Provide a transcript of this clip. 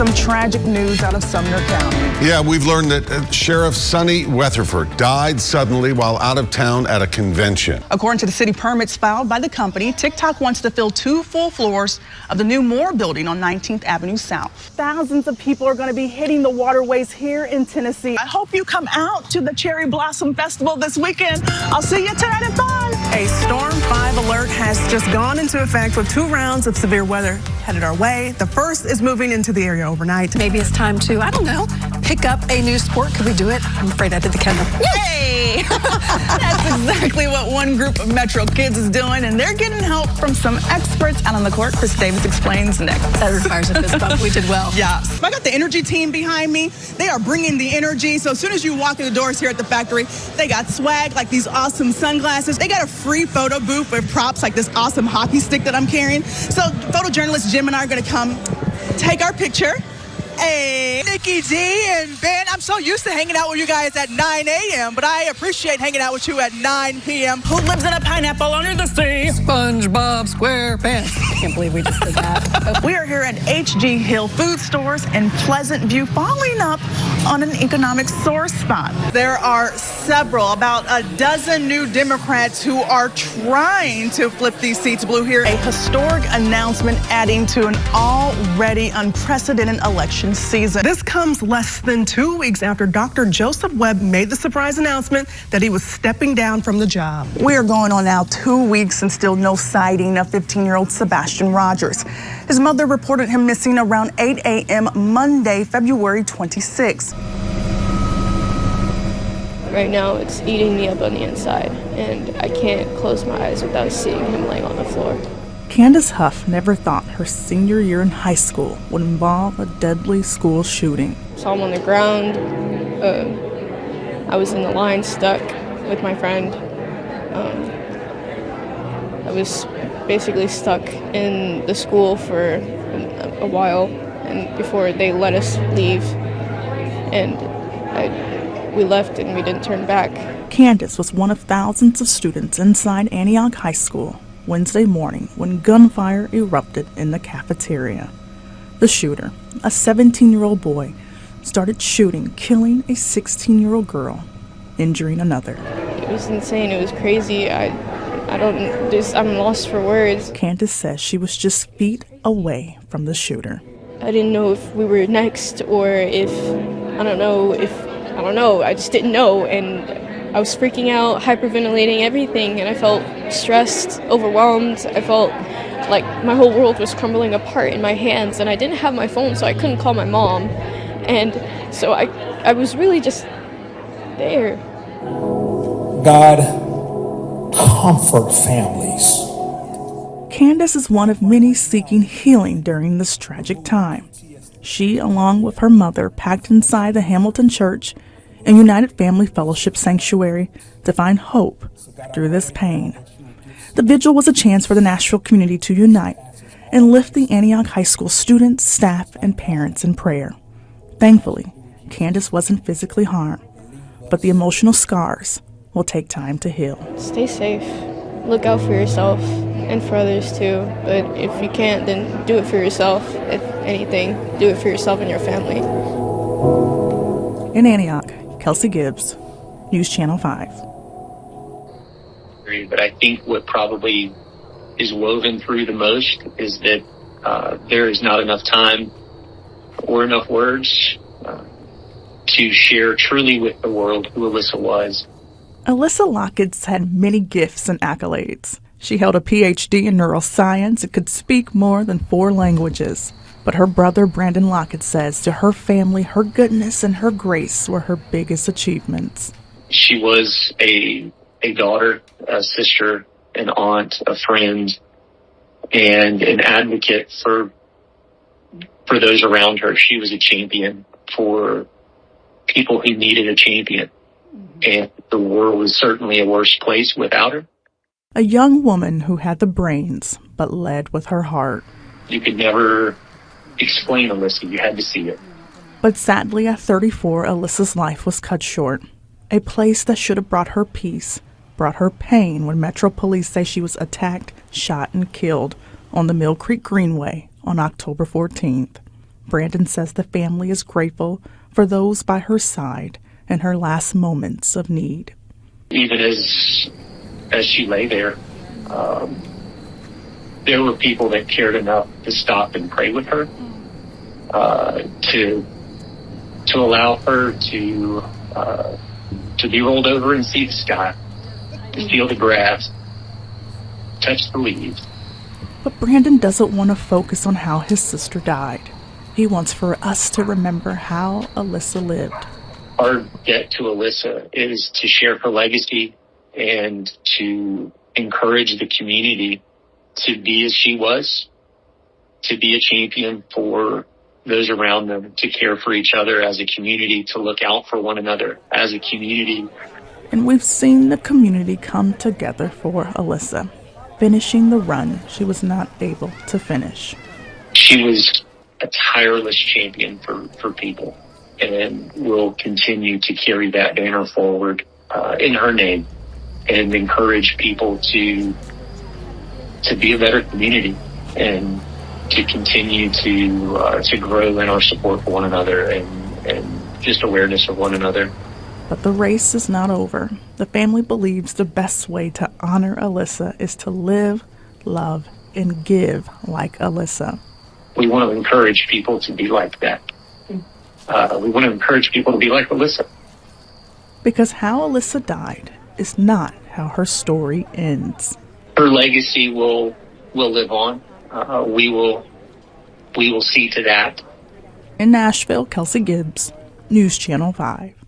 some tragic news out of Sumner County. Yeah, we've learned that Sheriff Sonny Weatherford died suddenly while out of town at a convention. According to the city permits filed by the company, TikTok wants to fill 2 full floors of the new Moore building on 19th Avenue South. Thousands of people are going to be hitting the waterways here in Tennessee. I hope you come out to the Cherry Blossom Festival this weekend. I'll see you tonight at 5. A Storm 5 alert has just gone into effect with 2 rounds of severe weather headed our way. The first is moving into the area overnight. Maybe it's time to, I don't know, pick up a new sport. Could we do it? I'm afraid I did the Kendall. Yay! That's exactly what one group of Metro kids is doing, and they're getting help from some experts out on the court. Chris Davis explains next. That requires a fist bump. We did well. Yeah. I got the energy team behind me. They are bringing the energy. So as soon as you walk through the doors here at the factory, they got swag like these awesome sunglasses. They got a free photo booth with props like this awesome hockey stick that I'm carrying. So photojournalist Jim and I are going to come take our picture. Hey, Nikki G and Ben, I'm so used to hanging out with you guys at 9 a.m., but I appreciate hanging out with you at 9 p.m. Who lives in a pineapple under the sea? SpongeBob SquarePants. I can't believe we just did that. We are here at H.G. Hill Food Stores in Pleasant View, following up on an economic sore spot. There are about a dozen new Democrats who are trying to flip these seats blue here. A historic announcement adding to an already unprecedented election season. This comes less than 2 weeks after Dr. Joseph Webb made the surprise announcement that he was stepping down from the job. We are going on now 2 weeks and still no sighting of 15-year-old Sebastian Rogers. His mother reported him missing around 8 a.m. Monday, February 26. Right now, it's eating me up on the inside, and I can't close my eyes without seeing him laying on the floor. Candace Huff never thought her senior year in high school would involve a deadly school shooting. Saw him on the ground. I was in the line stuck with my friend. I was basically stuck in the school for a while, and before they let us leave, and we left and we didn't turn back. Candace was one of thousands of students inside Antioch High School Wednesday morning when gunfire erupted in the cafeteria. The shooter, a 17-year-old boy, started shooting, killing a 16-year-old girl, injuring another. It was insane. It was crazy. I'm lost for words. Candace says she was just feet away from the shooter. I didn't know if we were next or I don't know. I just didn't know, and I was freaking out, hyperventilating, everything, and I felt stressed, overwhelmed. I felt like my whole world was crumbling apart in my hands, and I didn't have my phone, so I couldn't call my mom. And so I was really just there. God, comfort families. Candace is one of many seeking healing during this tragic time. She, along with her mother, packed inside the Hamilton Church and United Family Fellowship Sanctuary to find hope through this pain. The vigil was a chance for the Nashville community to unite and lift the Antioch High School students, staff, and parents in prayer. Thankfully, Candace wasn't physically harmed, but the emotional scars will take time to heal. Stay safe. Look out for yourself and for others too. But if you can't, then do it for yourself. If anything, do it for yourself and your family. In Antioch, Kelsey Gibbs, News Channel 5. But I think what probably is woven through the most is that there is not enough time or enough words to share truly with the world who Alyssa was. Alyssa Lockett had many gifts and accolades. She held a Ph.D. in neuroscience and could speak more than 4 languages. But her brother, Brandon Lockett, says to her family, her goodness and her grace were her biggest achievements. She was a daughter, a sister, an aunt, a friend, and an advocate for those around her. She was a champion for people who needed a champion. And the world was certainly a worse place without her. A young woman who had the brains, but led with her heart. You could never explain Alyssa. You had to see it. But sadly, at 34, Alyssa's life was cut short. A place that should have brought her peace, brought her pain when Metro Police say she was attacked, shot, and killed on the Mill Creek Greenway on October 14th. Brandon says the family is grateful for those by her side in her last moments of need. Even as she lay there, there were people that cared enough to stop and pray with her, to allow her to be rolled over and see the sky, to feel the grass, touch the leaves. But Brandon doesn't want to focus on how his sister died. He wants for us to remember how Alyssa lived. Our debt to Alyssa is to share her legacy and to encourage the community to be as she was, to be a champion for those around them, to care for each other as a community, to look out for one another as a community. And we've seen the community come together for Alyssa, finishing the run she was not able to finish. She was a tireless champion for people, and will continue to carry that banner forward in her name and encourage people to be a better community and to continue to grow in our support for one another and just awareness of one another. But the race is not over. The family believes the best way to honor Alyssa is to live, love, and give like Alyssa. We want to encourage people to be like that. We want to encourage people to be like Alyssa. Because how Alyssa died is not how her story ends. Her legacy will live on. We will see to that. In Nashville, Kelsey Gibbs, News Channel 5.